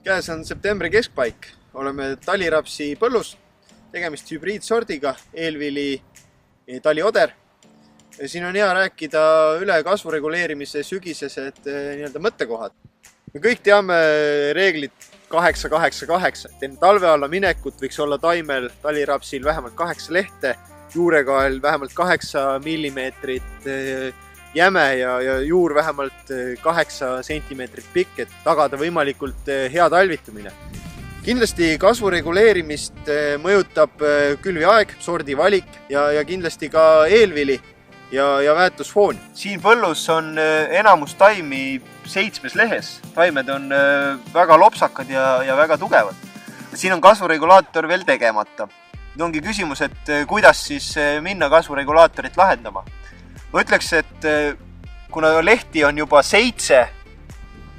Käes on septembri keskpaik. Oleme talirapsi põllus. Tegemist hübriidsordiga, eelvili talioder. Siin on hea rääkida üle kasvureguleerimise sügisesed mõttekohad. Me kõik teame reeglit 8-8-8. Enne talve alla minekut võiks olla taimel talirapsil vähemalt 8 lehte, juurekael vähemalt 8 millimeetrit jäme ja juur vähemalt 8 sentimeetrit pikk, et tagada võimalikult hea talvitumine. Kindlasti kasvu reguleerimist mõjutab külviaeg, sordi valik ja kindlasti ka eelvili ja väetusfoon. Siin põllus on enamus taimi 7 lehes. Taimed on väga lopsakad ja väga tugevad. Siin on kasvuregulaator veel tegemata. Nüüd ongi küsimus, et kuidas siis minna kasvuregulaatorit lahendama. Ma ütleks, et kuna lehti on juba 7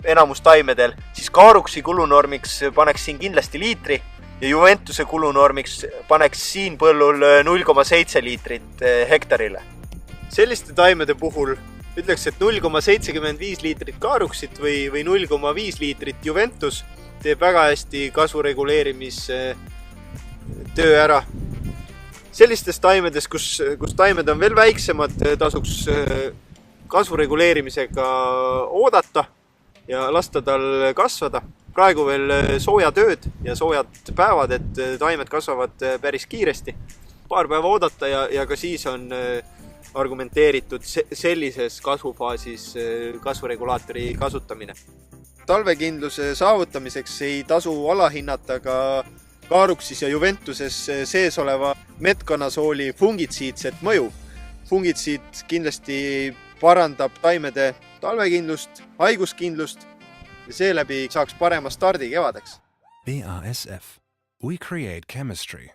enamus taimedel, siis Kaaruksi kulunormiks paneks siin kindlasti liitri ja Juventuse kulunormiks paneks siin põllul 0,7 liitrit hektarile. Selliste taimede puhul ütleks, et 0,75 liitrit Kaaruksit või 0,5 liitrit Juventus teeb väga hästi kasvureguleerimise töö ära. Sellistes taimedes, kus taimed on veel väiksemad, tasuks kasvureguleerimisega oodata ja lasta tal kasvada. Praegu veel sooja tööd ja soojad päevad, et taimed kasvavad päris kiiresti. Paar päeva oodata ja ka siis on argumenteeritud sellises kasvufaasis kasvuregulaatori kasutamine. Talvekindluse saavutamiseks ei tasu alahinnata ka Kaaruksis ja Juventuses sees oleva metkonnasooli fungitsiidset mõju. Fungitsiid kindlasti parandab taimede talvekindlust, haiguskindlust ja seeläbi saaks parema stardi kevadeks. BASF. We create chemistry.